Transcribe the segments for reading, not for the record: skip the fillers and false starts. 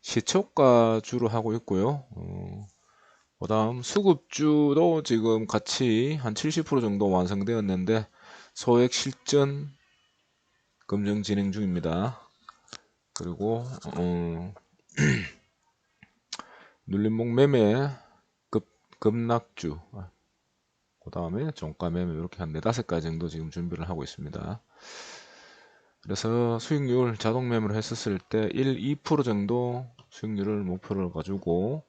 시초가 주로 하고 있고요. 그다음 수급주도 지금 같이 한 70% 정도 완성되었는데 소액 실전 검증 진행 중입니다. 그리고 눌림목 매매 급락주, 그 다음에 종가 매매 이렇게 한 4-5가지 정도 지금 준비를 하고 있습니다. 그래서 수익률 자동 매매를 했었을 때 1, 2% 정도 수익률을 목표를 가지고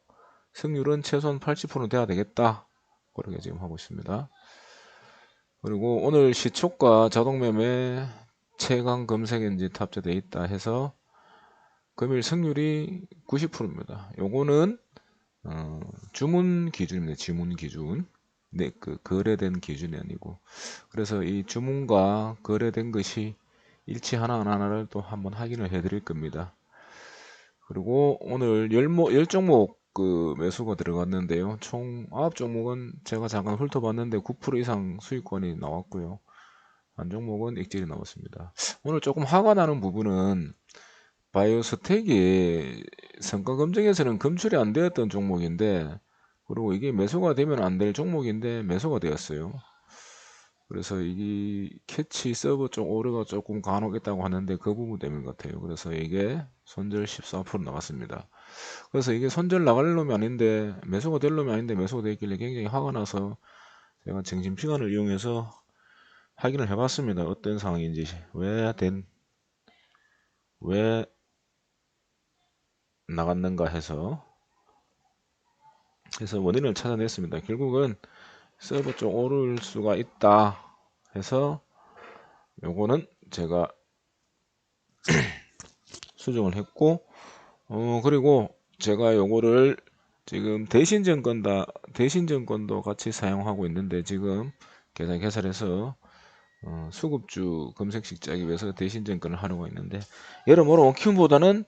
승률은 최소한 80% 돼야 되겠다. 그렇게 지금 하고 있습니다. 그리고 오늘 시초가 자동 매매 최강 검색 엔진 탑재되어 있다 해서 금일 승률이 90%입니다. 요거는 주문 기준입니다. 주문 기준. 네, 그 거래된 기준이 아니고. 그래서 이 주문과 거래된 것이 일치 하나하나를 또 한번 확인을 해 드릴 겁니다. 그리고 오늘 10종목 그 매수가 들어갔는데요. 총 9종목은 제가 잠깐 훑어봤는데 9% 이상 수익권이 나왔고요. 한 종목은 익절이 나왔습니다. 오늘 조금 화가 나는 부분은 바이오스텍이 성과 검증에서는 검출이 안 되었던 종목인데, 그리고 이게 매수가 되면 안 될 종목인데 매수가 되었어요. 그래서 이 캐치 서버 쪽 오류가 조금 간혹 있다고 하는데 그 부분 때문인 것 같아요. 그래서 이게 손절 14% 나갔습니다. 그래서 이게 손절 나갈 놈이 아닌데 매수가 될 놈이 아닌데 매수가 되었길래 굉장히 화가 나서 제가 정신시간을 이용해서 확인을 해봤습니다. 어떤 상황인지, 왜 나갔는가 해서. 그래서 원인을 찾아냈습니다. 결국은 서버 쪽 오를 수가 있다 해서 요거는 제가 수정을 했고, 그리고 제가 요거를 지금 대신증권도 같이 사용하고 있는데 지금 계산 개설해서 수급주 검색식 짜기 위해서 대신증권을 하려고 있는데, 여러모로 원큐보다는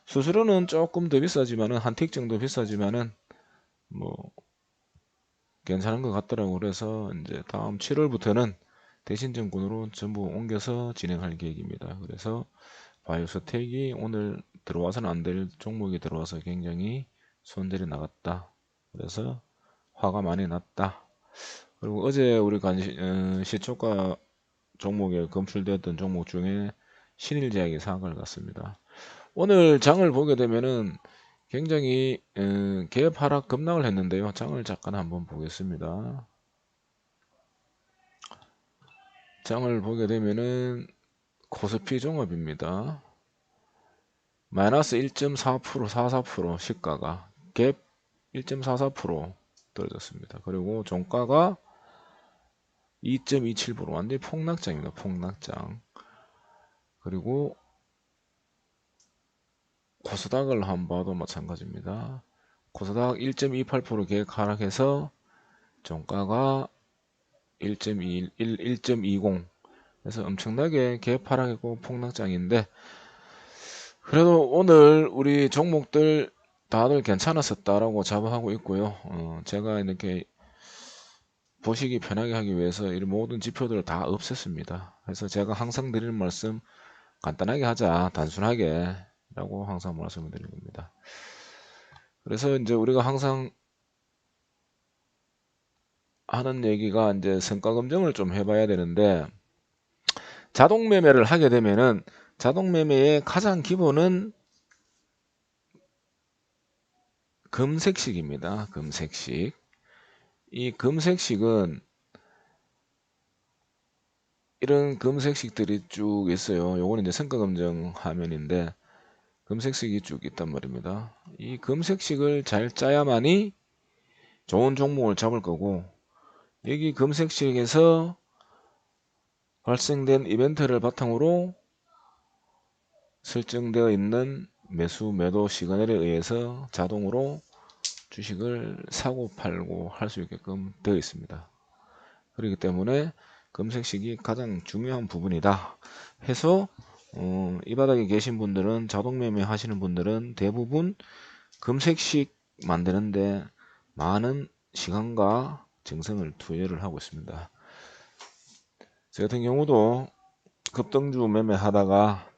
수수료는 조금 더 비싸지만은 한 틱 정도 비싸지만은 뭐 괜찮은 것 같더라고. 그래서 이제 다음 7월부터는 대신증권으로 전부 옮겨서 진행할 계획입니다. 그래서 바이오스텍이 오늘 들어와서는 안 될 종목이 들어와서 굉장히 손절이 나갔다. 그래서 화가 많이 났다. 그리고 어제 우리 시초가 종목에 검출되었던 종목 중에 신일제약이 상한가를 갔습니다. 오늘 장을 보게 되면은 굉장히 개업 하락 급락을 했는데요. 장을 잠깐 한번 보겠습니다. 장을 보게 되면은 코스피 종합입니다. 마이너스 1.4%, 44% 시가가 갭 1.44% 떨어졌습니다. 그리고 종가가 2.27% 완전히 폭락장입니다. 폭락장. 그리고 코스닥을 한번 봐도 마찬가지입니다. 코스닥 1.28% 계획 하락해서 종가가 1.21, 1.20. 그래서 엄청나게 계획 하락이고 폭락장인데, 그래도 오늘 우리 종목들 다들 괜찮았었다라고 자부하고 있고요. 제가 이렇게 보시기 편하게 하기 위해서 이 모든 지표들을 다 없앴습니다. 그래서 제가 항상 드리는 말씀, 간단하게 하자, 단순하게 라고 항상 말씀을 드리는 겁니다. 그래서 이제 우리가 항상 하는 얘기가 이제 성과 검증을 좀 해봐야 되는데, 자동 매매를 하게 되면은 자동 매매의 가장 기본은 검색식입니다. 검색식. 이 검색식은 이런 검색식들이 쭉 있어요. 요거는 이제 성과 검증 화면인데 검색식이 쭉 있단 말입니다. 이 검색식을 잘 짜야만이 좋은 종목을 잡을 거고, 여기 검색식에서 발생된 이벤트를 바탕으로 설정되어 있는 매수 매도 시그널에 의해서 자동으로 주식을 사고 팔고 할 수 있게끔 되어 있습니다. 그렇기 때문에 검색식이 가장 중요한 부분이다 해서 이 바닥에 계신 분들은, 자동 매매 하시는 분들은 대부분 검색식 만드는데 많은 시간과 정성을 투여를 하고 있습니다. 저 같은 경우도 급등주 매매 하다가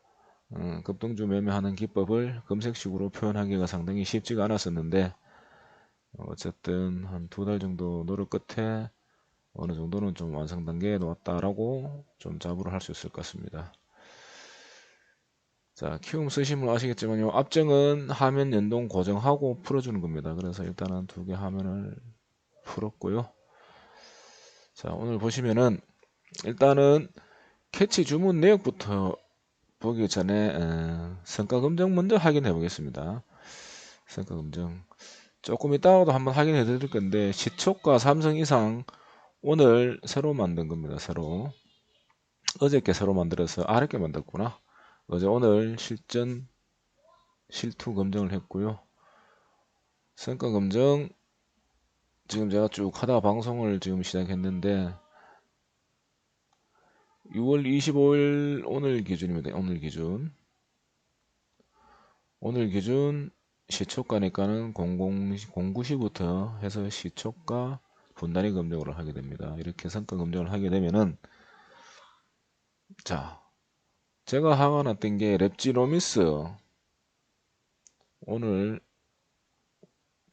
급등주 매매하는 기법을 검색식으로 표현하기가 상당히 쉽지가 않았었는데 어쨌든 한 2달 정도 노력 끝에 어느 정도는 좀 완성 단계에 놓았다라고 좀 자부를 할 수 있을 것 같습니다. 자, 키움 쓰시면 아시겠지만요. 앞정은 화면 연동 고정하고 풀어주는 겁니다. 그래서 일단은 2개 화면을 풀었고요. 자, 오늘 보시면은 일단은 캐치 주문 내역부터 보기 전에 성과 검증 먼저 확인해 보겠습니다. 성과 검증 조금 이따가도 한번 확인해 드릴 건데 시초가 삼성 이상 오늘 새로 만든 겁니다. 새로 어저께 새로 만들어서 아랫게 만들었구나. 어제 오늘 실전 실투 검증을 했고요. 성과 검증 지금 제가 쭉 하다 방송을 지금 시작했는데 6월 25일 오늘 기준입니다. 오늘 기준 시초가니까는 09시부터 해서 시초가 분단위 검증을 하게 됩니다. 이렇게 성과 검증을 하게 되면은 자, 제가 화가 났던 게 랩지노미스 오늘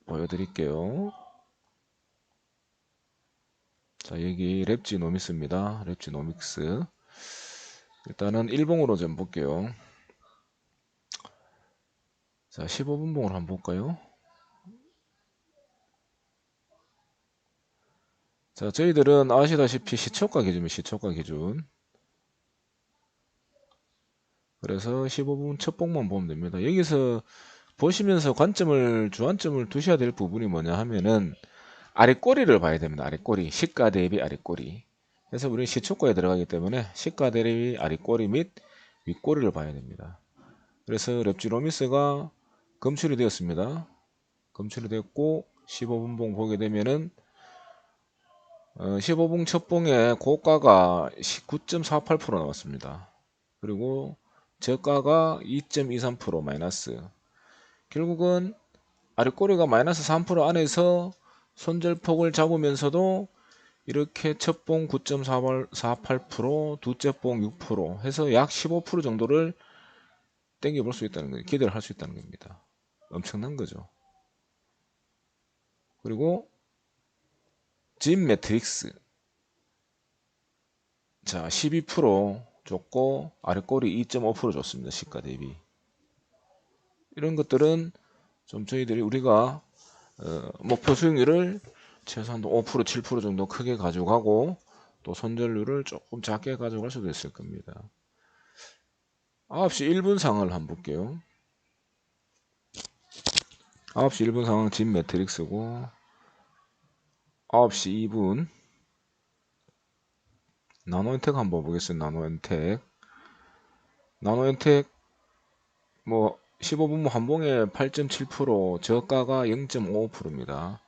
보여드릴게요. 자, 여기 랩지노미스입니다. 랩지노믹스. 일단은 일봉으로 좀 볼게요. 자, 15분봉을 한번 볼까요? 자, 저희들은 아시다시피 시초가 기준입니다. 시초가 기준. 그래서 15분 첫 봉만 보면 됩니다. 여기서 보시면서 주안점을 두셔야 될 부분이 뭐냐 하면은 아랫꼬리를 봐야 됩니다. 아랫꼬리. 시가 대비 아랫꼬리. 그래서 우리는 시초가에 들어가기 때문에 시가 대비 아랫꼬리 및 윗꼬리를 봐야 됩니다. 그래서 랩지로미스가 검출이 되었습니다. 검출이 됐고 15분봉 보게 되면은 15분 첫 봉에 고가가 9.48% 나왔습니다. 그리고 저가가 2.23% 마이너스. 결국은 아랫꼬리가 마이너스 3% 안에서 손절폭을 잡으면서도 이렇게 첫봉 9.48%, 두째봉 6% 해서 약 15% 정도를 땡겨볼 수 있다는 거예요. 기대를 할 수 있다는 겁니다. 엄청난 거죠. 그리고 진 매트릭스 자 12% 줬고 아랫꼬리 2.5% 줬습니다. 시가 대비. 이런 것들은 좀 저희들이 우리가 목표 수익률을 최소한 5% 7% 정도 크게 가져가고 또 손절률을 조금 작게 가져갈 수도 있을 겁니다. 9시 1분 상황을 한번 볼게요. 9시 1분 상황 진 매트릭스고 9시 2분 나노엔텍 한번 보겠습니다. 나노엔텍 뭐 15분 한봉에 8.7% 저가가 0.55%입니다.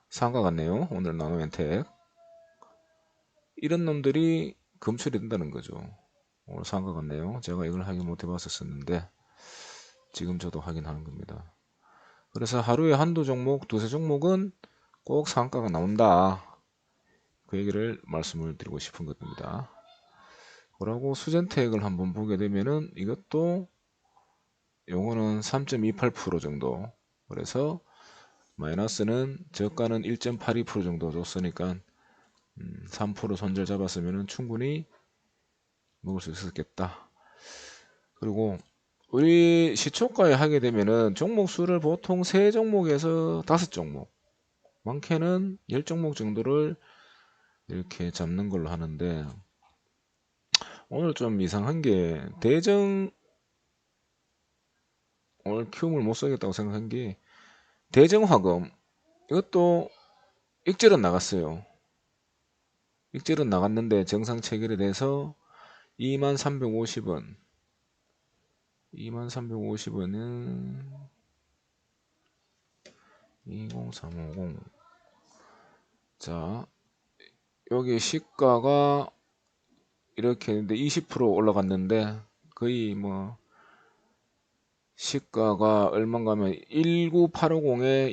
상가 같네요. 오늘 나노엔텍 이런 놈들이 검출이 된다는 거죠. 오늘 상가 같네요. 제가 이걸 확인 못 해봤었는데 지금 저도 확인하는 겁니다. 그래서 하루에 한두 종목, 두세 종목은 꼭 상가가 나온다. 그 얘기를 말씀을 드리고 싶은 겁니다. 그러고 수젠텍을 한번 보게 되면은 이것도 요거는 3.28% 정도. 그래서 마이너스는 저가는 1.82% 정도 줬으니까 3% 손절 잡았으면 충분히 먹을 수 있었겠다. 그리고 우리 시초가에 하게 되면은 종목 수를 보통 3종목에서 5종목 많게는 10종목 정도를 이렇게 잡는 걸로 하는데 오늘 좀 이상한 게 오늘 키움을 못 사겠다고 생각한 게 대정화금 이것도 익절은 나갔어요. 익절은 나갔는데 정상 체결이 돼서 2350원 2350원은 20350 자 여기 시가가 이렇게 했는데 20% 올라갔는데 거의 뭐 시가가 얼마인가 하면 19850에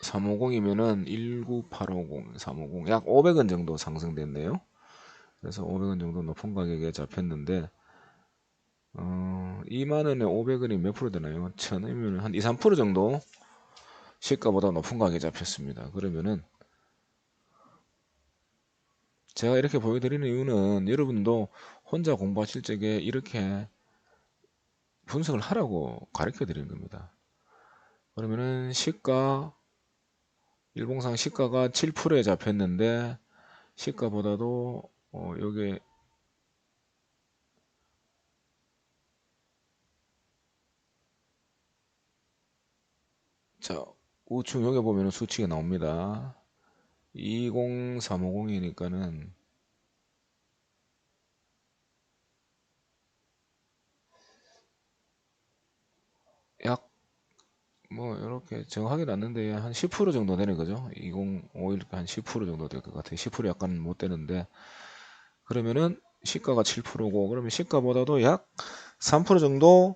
20350이면은 19850 350 약 500원 정도 상승됐네요. 그래서 500원 정도 높은 가격에 잡혔는데 2만원에 500원이 몇 프로 되나요? 1000원이면 한 2, 3% 정도 시가보다 높은 가격에 잡혔습니다. 그러면은 제가 이렇게 보여드리는 이유는 여러분도 혼자 공부하실 적에 이렇게 분석을 하라고 가르쳐 드리는 겁니다. 그러면은 시가 일봉상 시가가 7%에 잡혔는데 시가보다도 요게 자 우측 여기 보면은 수치가 나옵니다. 20350이니까는 약 뭐 이렇게 정확하게는 않는데 한 10% 정도 되는 거죠. 2051 한 10% 정도 될 것 같아요. 10% 약간 못 되는데 그러면은 시가가 7%고 그러면 시가보다도 약 3% 정도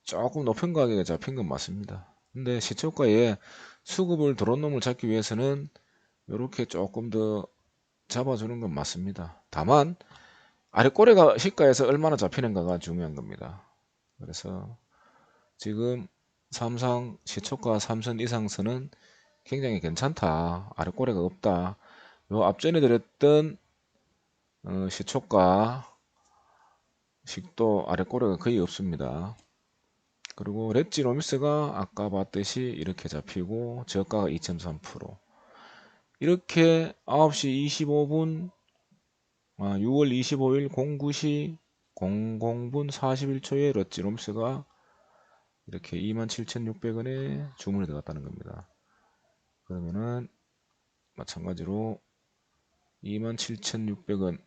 조금 높은 가격에 잡힌 건 맞습니다. 근데 시초가에 수급을 들어온 놈을 잡기 위해서는 이렇게 조금 더 잡아주는 건 맞습니다. 다만 아랫꼬리가 시가에서 얼마나 잡히는가가 중요한 겁니다. 그래서 지금 삼성 시초가 3선 이상선은 굉장히 괜찮다. 아랫꼬리가 없다. 요 앞전에 드렸던 시초가 식도 아랫꼬리가 거의 없습니다. 그리고 렛지로미스가 아까 봤듯이 이렇게 잡히고 저가가 2.3% 이렇게 9시 25분 6월 25일 09시 00분 41초에 렛지로미스가 이렇게 27,600원에 주문이 들어갔다는 겁니다. 그러면은 마찬가지로 27,600원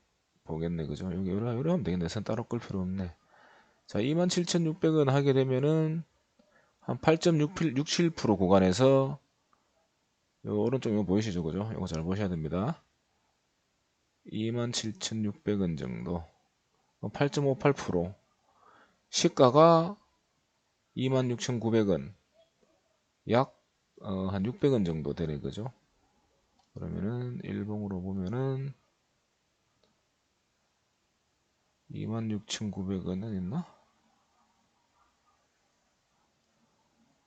보겠네 그죠? 여기 요래 하면 되겠네. 선 따로 끌 필요 없네. 자 27,600원 하게 되면은 한 8.67% 구간에서 요 오른쪽 이거 보이시죠 그죠? 이거 잘 보셔야 됩니다. 27,600원 정도 8.58% 시가가 26,900원 약 한 600원 정도 되는 거죠. 그러면은 일봉으로 보면은 26,900원은 있나?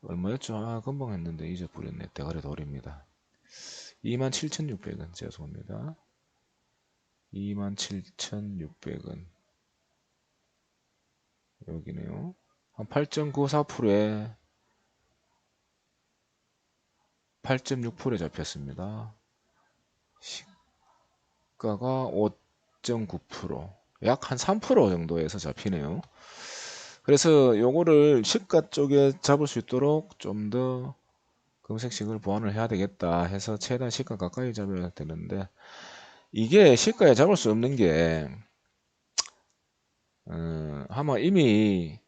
얼마였죠? 아 금방 했는데 잊어버렸네. 대가리 돌입니다. 27,600원 죄송합니다. 27,600원 여기네요. 한 8.94%에 8.6%에 잡혔습니다. 시가가 5.9%약 한 3% 정도에서 잡히네요. 그래서 요거를 시가 쪽에 잡을 수 있도록 좀 더 금색식을 보완을 해야 되겠다 해서 최대한 시가 가까이 잡아야 되는데 이게 시가에 잡을 수 없는 게 아마 이미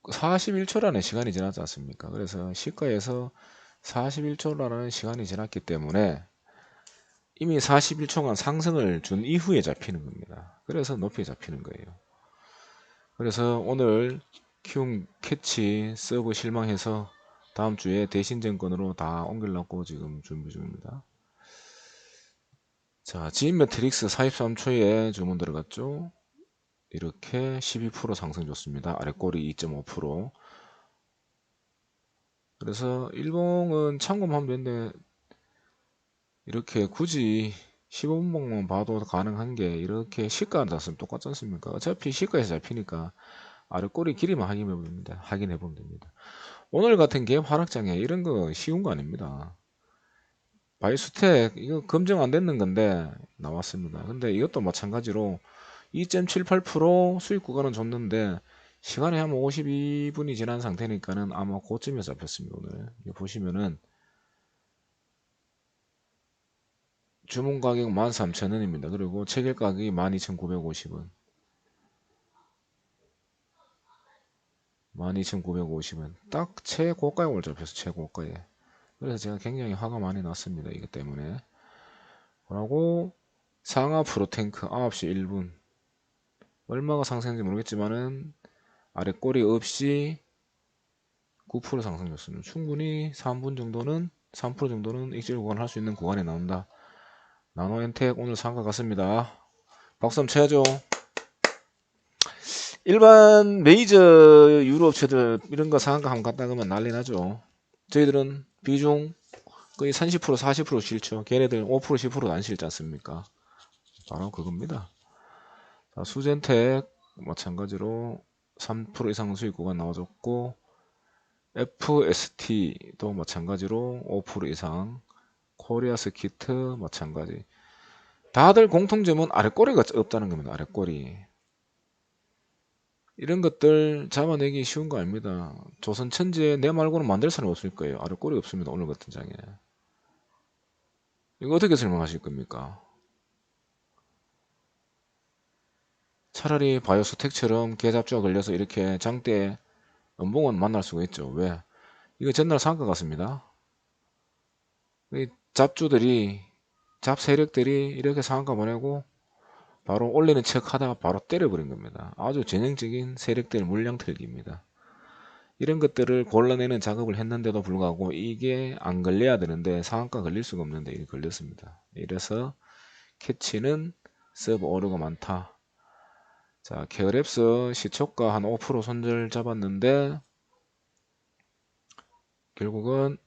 41초라는 시간이 지났지 않습니까? 그래서 시가에서 41초라는 시간이 지났기 때문에 이미 41초간 상승을 준 이후에 잡히는 겁니다. 그래서 높이 잡히는 거예요. 그래서 오늘 키움 캐치 서브 실망해서 다음 주에 대신증권으로 다 옮기려고 지금 준비 중입니다. 자, 지인 매트릭스 43초에 주문 들어갔죠. 이렇게 12% 상승 줬습니다. 아랫꼬리 2.5%. 그래서 일봉은 참고만 하면 되는데 이렇게 굳이 15분봉만 봐도 가능한 게 이렇게 시가 났으면 똑같지 않습니까? 어차피 시가에서 잡히니까 아랫꼬리 길이만 확인해 보면 됩니다. 오늘 같은 개 하락장에 이런 거 쉬운 거 아닙니다. 바이스텍 이거 검증 안 됐는 건데 나왔습니다. 근데 이것도 마찬가지로 2.78% 수익 구간은 줬는데 시간이 한 52분이 지난 상태니까는 아마 고점에 잡혔습니다. 오늘 이거 보시면은 주문 가격 13,000원입니다. 그리고 체결 가격이 12,950원 12,950원 딱 최고가에 오늘 잡혔어. 최고가에. 그래서 제가 굉장히 화가 많이 났습니다. 이것 때문에. 그러고 상하 프로탱크 9시 1분 얼마가 상승했는지 모르겠지만은 아랫꼬리 없이 9% 상승했습니다. 충분히 3분 정도는 3% 정도는 익절 구간 할 수 있는 구간에 나온다. 나노엔텍 오늘 상가 같습니다. 박수 한번 쳐야죠. 일반 메이저 유로 업체들 이런 거 상한가 한번 갔다 그러면 난리 나죠. 저희들은 비중 거의 30% 40% 실죠. 걔네들 5% 10%도 안 실지 않습니까? 바로 그겁니다. 자, 수젠텍 마찬가지로 3% 이상 수익 구간 나와줬고, FST도 마찬가지로 5% 이상, 코리아 스키트 마찬가지. 다들 공통점은 아랫꼬리가 없다는 겁니다. 아랫꼬리. 이런 것들 잡아내기 쉬운 거 아닙니다. 조선 천지에 내 말고는 만들 사람이 없을 거예요. 아랫꼬리 없습니다. 오늘 같은 장에. 이거 어떻게 설명하실 겁니까? 차라리 바이오스텍처럼 개잡주가 걸려서 이렇게 장대 연봉은 만날 수가 있죠. 왜? 이거 전날 상가 같습니다. 이 잡주들이 잡 세력들이 이렇게 상한가 보내고 바로 올리는 척 하다가 바로 때려버린 겁니다. 아주 전형적인 세력들 물량 틀기입니다. 이런 것들을 골라내는 작업을 했는데도 불구하고 이게 안 걸려야 되는데 상한가 걸릴 수가 없는데 이게 걸렸습니다. 이래서 캐치는 서브 오류가 많다. 자, 케어랩스 시초가 한 5% 손절 잡았는데 결국은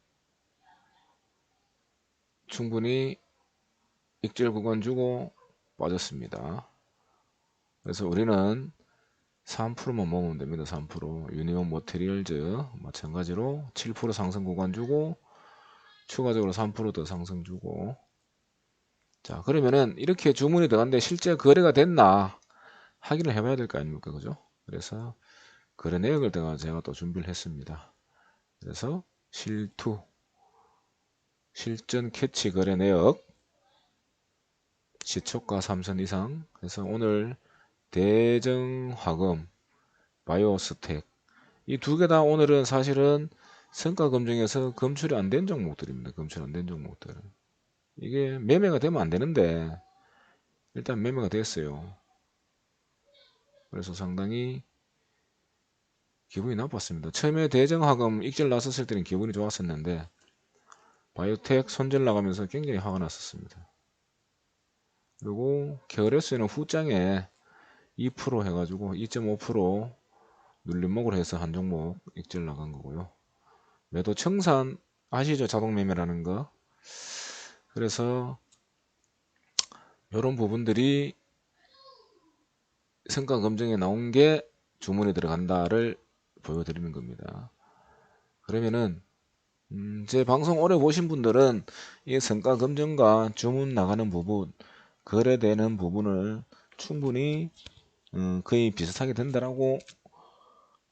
충분히 익절 구간 주고 빠졌습니다. 그래서 우리는 3%만 먹으면 됩니다. 3%. 유니온 머티리얼즈 마찬가지로 7% 상승 구간 주고 추가적으로 3%더 상승 주고. 자, 그러면은 이렇게 주문이 들어갔는데 실제 거래가 됐나 확인을 해봐야 될 거 아닙니까? 그죠? 그래서 거래 내역을 제가 또 준비를 했습니다. 그래서 실투 실전 캐치 거래 내역 시초가 3선 이상. 그래서 오늘 대정화금 바이오스텍 이 두 개 다 오늘은 사실은 성과 검증에서 검출이 안 된 종목들입니다. 검출 안 된 종목들. 이게 매매가 되면 안 되는데 일단 매매가 됐어요. 그래서 상당히 기분이 나빴습니다. 처음에 대정화금 익절 나섰을 때는 기분이 좋았었는데 바이오텍 손절 나가면서 굉장히 화가 났었습니다. 그리고 케어레스는 후장에 2% 해가지고 2.5% 눌림목으로 해서 한 종목 익절 나간 거고요. 매도 청산 아시죠? 자동 매매라는 거. 그래서 이런 부분들이 성과 검증에 나온 게 주문이 들어간다를 보여드리는 겁니다. 그러면은 제 방송 오래 보신 분들은 이 성과 검증과 주문 나가는 부분, 거래되는 부분을 충분히 거의 비슷하게 된다라고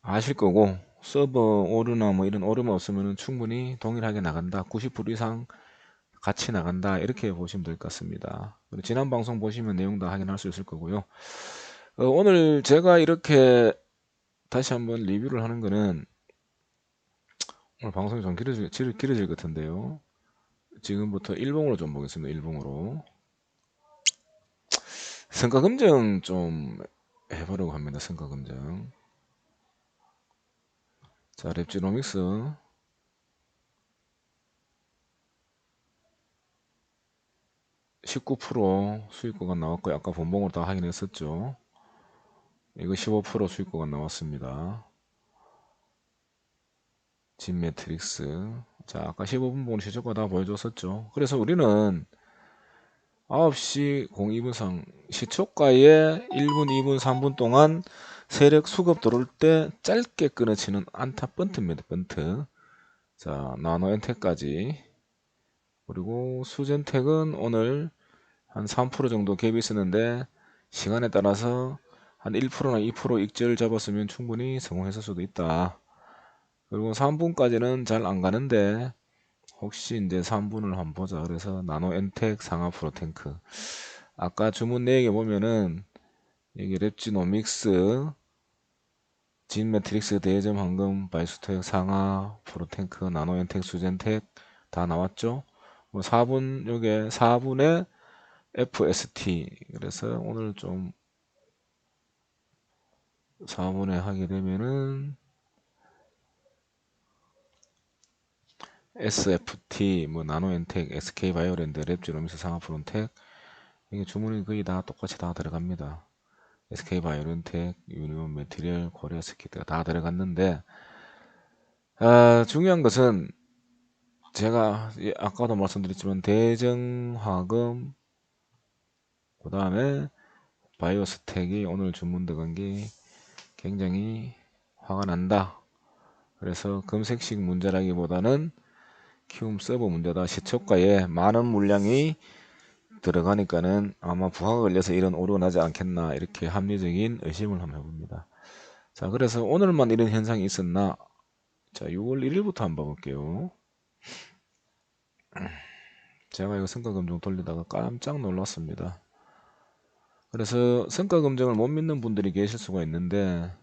아실 거고, 서버 오류나 뭐 이런 오류만 없으면 충분히 동일하게 나간다. 90% 이상 같이 나간다. 이렇게 보시면 될 것 같습니다. 지난 방송 보시면 내용 다 확인할 수 있을 거고요. 오늘 제가 이렇게 다시 한번 리뷰를 하는 거는 오늘 방송이 좀 길어질 것 같은데요. 지금부터 일봉으로 좀 보겠습니다. 일봉으로. 성과 검증 좀 해보려고 합니다. 성과 검증. 자, 랩지노믹스 19% 수익 구간 나왔고요. 아까 본봉으로 다 확인했었죠. 이거 15% 수익 구간 나왔습니다. 진 매트릭스. 자, 아까 15분봉으로 시초가 다 보여줬었죠. 그래서 우리는 9시 02분상 시초가에 1분, 2분, 3분 동안 세력 수급 들어올 때 짧게 끊어치는 안타 번트입니다. 번트. 자, 나노엔텍까지. 그리고 수젠텍은 오늘 한 3% 정도 갭이 있었는데 시간에 따라서 한 1%나 2% 익절 잡았으면 충분히 성공했을 수도 있다. 그리고 3분까지는 잘 안 가는데 혹시 이제 3분을 한번 보자. 그래서 나노엔텍 상하 프로탱크. 아까 주문 내역에 보면은 이게 랩지노믹스, 진매트릭스, 대점 황금, 바이스텍, 상하, 프로탱크, 나노엔텍, 수젠텍 다 나왔죠. 뭐 4분 요게 4분의 FST. 그래서 오늘 좀 4분에 하게 되면은 SFT, 뭐 나노엔텍, SK바이오랜드, 랩지노믹스, 상하 프론텍 이게 주문이 거의 다 똑같이 다 들어갑니다. SK바이오론텍, 유니온 매티리얼, 코리아 스키트가 다 들어갔는데 중요한 것은 제가 아까도 말씀드렸지만 대정화금 그 다음에 바이오스텍이 오늘 주문 들어간 게 굉장히 화가 난다. 그래서 검색식 문제라기보다는 키움 서버 문제다. 시초가에 많은 물량이 들어가니까는 아마 부하가 걸려서 이런 오류가 나지 않겠나, 이렇게 합리적인 의심을 한번 해봅니다. 자, 그래서 오늘만 이런 현상이 있었나? 자, 6월 1일부터 한번 봐볼게요. 제가 이거 성과검증 돌리다가 깜짝 놀랐습니다. 그래서 성과검증을 못 믿는 분들이 계실 수가 있는데,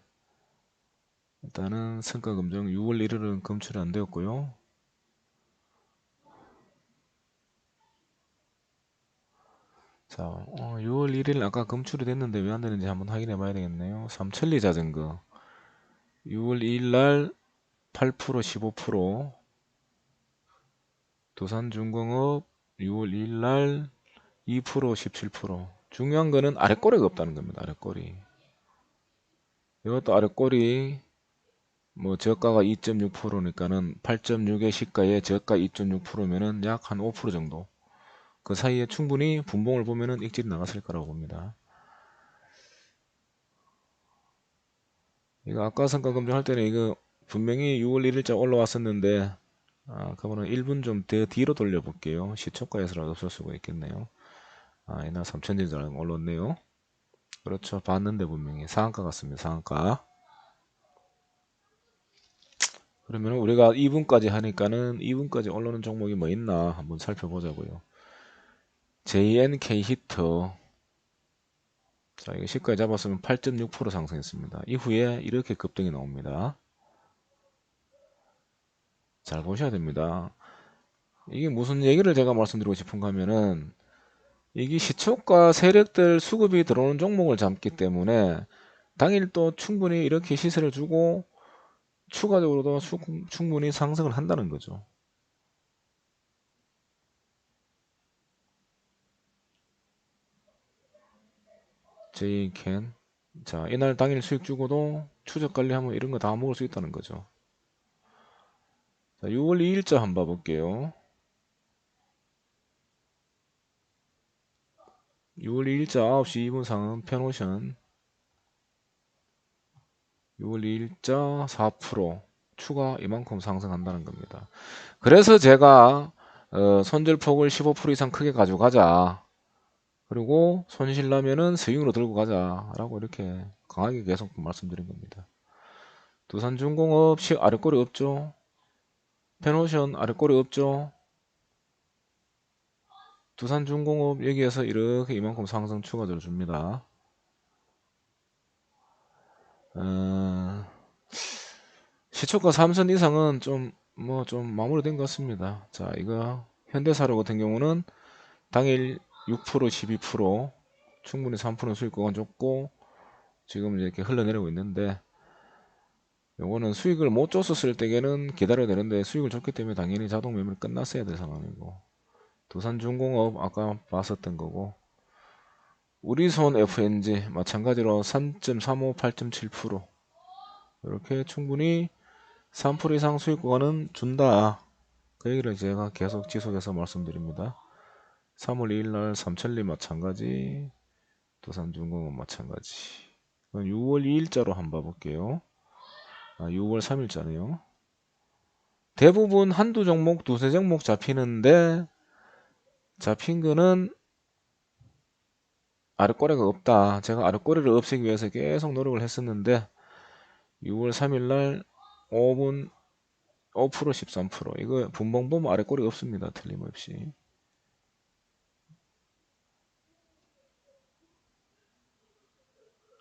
일단은 성과검증 6월 1일은 검출이 안 되었고요. 자, 6월 1일 아까 검출이 됐는데 왜 안 되는지 한번 확인해 봐야 되겠네요. 삼천리 자전거 6월 2일 날 8% 15%, 두산중공업 6월 2일 날 2% 17%. 중요한 거는 아랫꼬리가 없다는 겁니다. 아랫꼬리. 이것도 아랫꼬리 뭐 저가가 2.6%니까는 8.6의 시가에 저가 2.6%면은 약 한 5% 정도. 그 사이에 충분히 분봉을 보면은 익질이 나갔을 거라고 봅니다. 이거 아까 성과 검증할 때는 이거 분명히 6월 1일자 올라왔었는데, 그거는 1분 좀 더 뒤로 돌려볼게요. 시초가에서라도 쓸 수가 있겠네요. 이날 3천지장 올랐네요. 그렇죠. 봤는데 분명히 상한가 같습니다. 상한가. 그러면 우리가 2분까지 하니까는 2분까지 올라오는 종목이 뭐 있나 한번 살펴보자고요. JNK 히터. 자, 이거 시가에 잡았으면 8.6% 상승했습니다. 이후에 이렇게 급등이 나옵니다. 잘 보셔야 됩니다. 이게 무슨 얘기를 제가 말씀드리고 싶은가 하면은, 이게 시초가 세력들 수급이 들어오는 종목을 잡기 때문에 당일 또 충분히 이렇게 시세를 주고 추가적으로도 충분히 상승을 한다는 거죠. JCan. 자, 이날 당일 수익 주고도 추적 관리하면 이런 거 다 먹을 수 있다는 거죠. 자, 6월 2일자 한번 봐볼게요. 6월 2일자 9시 2분 상은 펜오션. 6월 2일자 4% 추가 이만큼 상승한다는 겁니다. 그래서 제가 손절폭을 15% 이상 크게 가져가자. 그리고 손실 나면은 스윙으로 들고 가자라고 이렇게 강하게 계속 말씀드린 겁니다. 두산중공업 아랫꼬리 없죠. 펜오션 아랫꼬리 없죠. 두산중공업 여기에서 이렇게 이만큼 상승 추가적으로 줍니다. 시초가 3선 이상은 좀 마무리된 것 같습니다. 자, 이거 현대사료 같은 경우는 당일 6% 12% 충분히 3% 수익 구간 줬고 지금 이렇게 흘러내리고 있는데, 요거는 수익을 못 줬었을 때에는 기다려야 되는데 수익을 줬기 때문에 당연히 자동 매물이 끝났어야 될 상황이고, 두산중공업 아까 봤었던 거고, 우리손 FNG 마찬가지로 3.35 8.7% 이렇게 충분히 3% 이상 수익 구간은 준다. 그 얘기를 제가 계속 지속해서 말씀드립니다. 3월 2일날 삼천리 마찬가지, 두산중공업 마찬가지. 6월 2일자로 한번 봐볼게요. 6월 3일자네요. 대부분 한두 종목, 두세 종목 잡히는데 잡힌 거는 아랫꼬리가 없다. 제가 아랫꼬리를 없애기 위해서 계속 노력을 했었는데 6월 3일날 5분 5% 13% 이거 분봉 보면 아랫꼬리 없습니다. 틀림없이.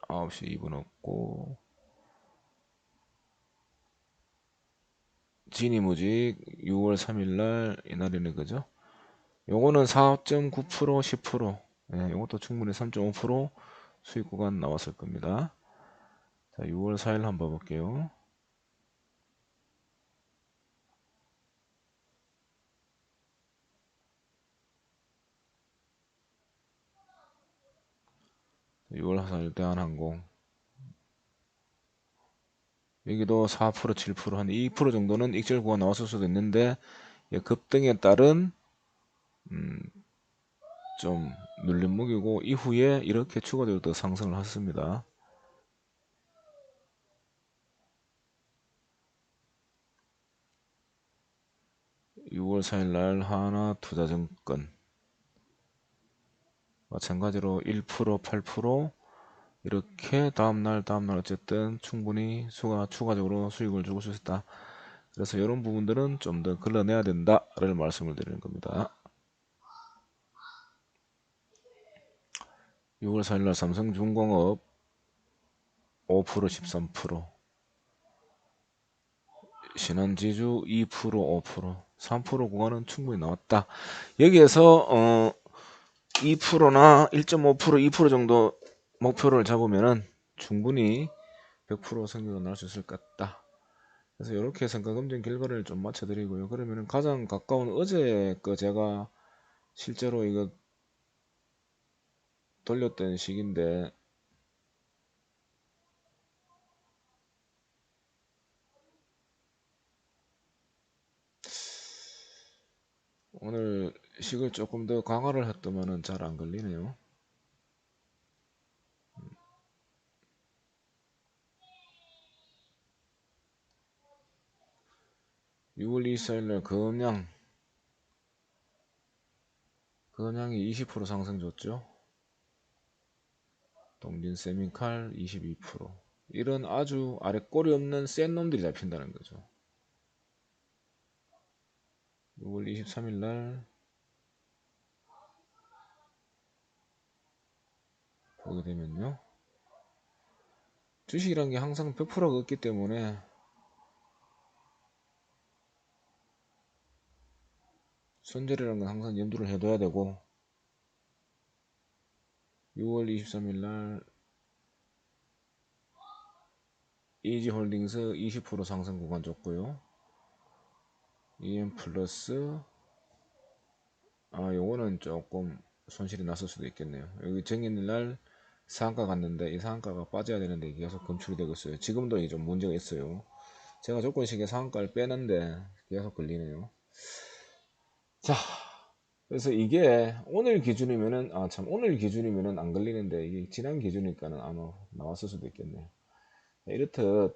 아홉 시 2분 없고, 지니무직 6월 3일날 이날이네, 그죠? 요거는 4.9% 10%. 예, 요것도 충분히 3.5% 수익 구간 나왔을 겁니다. 자, 6월 4일 한번 봐볼게요. 6월 4일 대한항공 여기도 4% 7%한 2% 정도는 익절 구간 나왔을 수도 있는데 급등에 따른 좀 눌림목이고 이후에 이렇게 추가적으로 더 상승을 했습니다. 6월 4일날 하나투자증권 마찬가지로 1% 8% 이렇게 다음날 어쨌든 충분히 추가적으로 수익을 주고 수 있다. 그래서 이런 부분들은 좀 더 걸러내야 된다를 말씀을 드리는 겁니다. 6월 4일날 삼성중공업 5% 13% 신한지주 2% 5% 3% 구간은 충분히 나왔다. 여기에서 2%나 1.5% 2% 정도 목표를 잡으면은 충분히 100% 성적이 날 수 있을 것 같다. 그래서 이렇게 성과검증 결과를 좀 맞춰드리고요. 그러면은 가장 가까운 어제 거 제가 실제로 이거 돌렸던 시기인데 오늘 식을 조금 더 강화를 했더만은 잘 안 걸리네요. 6월 24일날 건양이 20% 상승 줬죠. 동진세미칼 22%. 이런 아주 아래 꼴이 없는 센 놈들이 잡힌다는 거죠. 6월 23일날 보게 되면요. 주식이란 게 항상 100%가 없기 때문에 손절이라는 건 항상 염두를 해둬야 되고 6월 23일날 이지홀딩스 20% 상승 구간 줬고요. EM플러스 요거는 조금 손실이 났을 수도 있겠네요. 여기 정인날 상한가 갔는데 이 상한가가 빠져야 되는데 이게 계속 검출이 되고 있어요. 지금도 이게 좀 문제가 있어요. 제가 조건식에 상한가를 빼는데 계속 걸리네요. 자, 그래서 이게 오늘 기준이면은 오늘 기준이면은 안 걸리는데 이게 지난 기준이니까는 아마 나왔을 수도 있겠네요. 이렇듯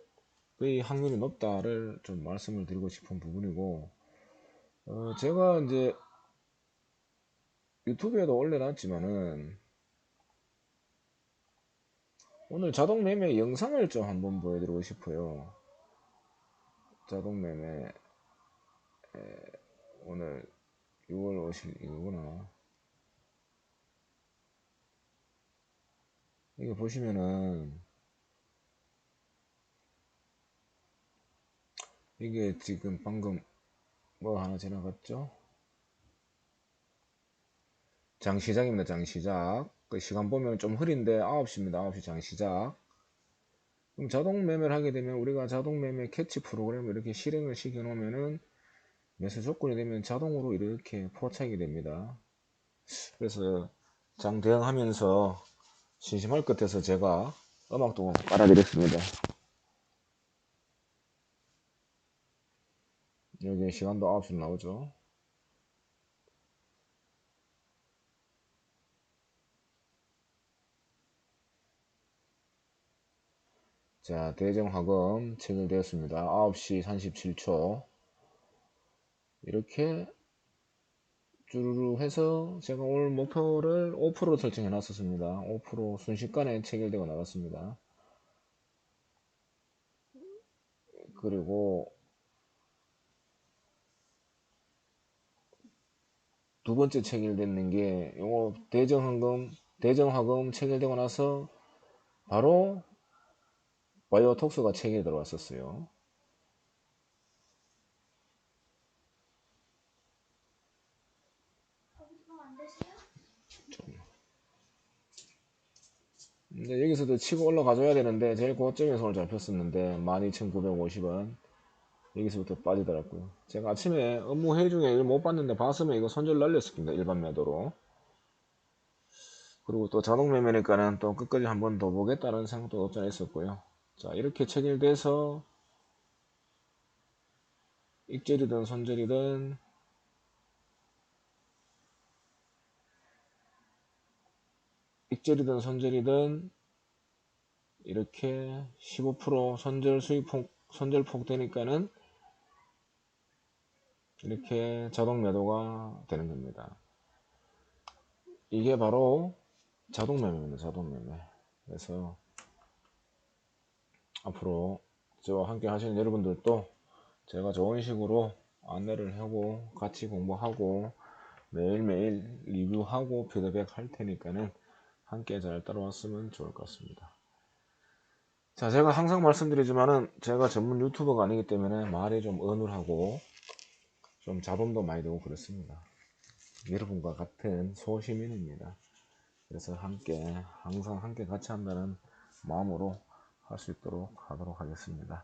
거의 확률이 높다를 좀 말씀을 드리고 싶은 부분이고 제가 이제 유튜브에도 올려놨지만은 오늘 자동 매매 영상을 좀 한번 보여드리고 싶어요. 자동 매매 오늘 6월 5일 이거구나. 이거 보시면은 이게 지금 방금 뭐 하나 지나갔죠? 장시작입니다. 장시작. 그 시간 보면 좀 흐린데 9시입니다. 9시 장시작. 그럼 자동 매매를 하게 되면 우리가 자동 매매 캐치 프로그램을 이렇게 실행을 시켜 놓으면은 매수 조건이 되면 자동으로 이렇게 포착이 됩니다. 그래서 장 대응하면서 심심할 것 같아서 제가 음악도 깔아드렸습니다. 여기 시간도 9시로 나오죠. 자, 대정화금 체결되었습니다. 9시 37초. 이렇게 쭈루루 해서 제가 오늘 목표를 5% 설정해 놨었습니다. 5% 순식간에 체결되고 나갔습니다. 그리고 두 번째 체결되는 게 요거 대정화금 체결되고 나서 바로 바이오톡스가 체결 들어왔었어요. 근데 여기서도 치고 올라가줘야 되는데 제일 고점에서 오늘 잡혔었는데 12,950원 여기서부터 빠지더라고요. 제가 아침에 업무 회의 중에 일 못 봤는데 봤으면 이거 손절 날렸습니다. 일반 매도로. 그리고 또 자동 매매니까는 또 끝까지 한번 더 보겠다는 생각도 없지 않아 있었고요. 자, 이렇게 체결돼서 익절이든 손절이든 손절이든 이렇게 15% 손절폭 되니까는 이렇게 자동 매도가 되는 겁니다. 이게 바로 자동 매매입니다. 자동 매매. 그래서 앞으로 저와 함께 하시는 여러분들도 제가 좋은 식으로 안내를 하고 같이 공부하고 매일매일 리뷰하고 피드백 할 테니까는 함께 잘 따라왔으면 좋을 것 같습니다. 자, 제가 항상 말씀드리지만은 제가 전문 유튜버가 아니기 때문에 말이 좀 어눌하고 좀 잡음도 많이 되고 그렇습니다. 여러분과 같은 소시민입니다. 그래서 항상 함께 같이 한다는 마음으로 할 수 있도록 하도록 하겠습니다.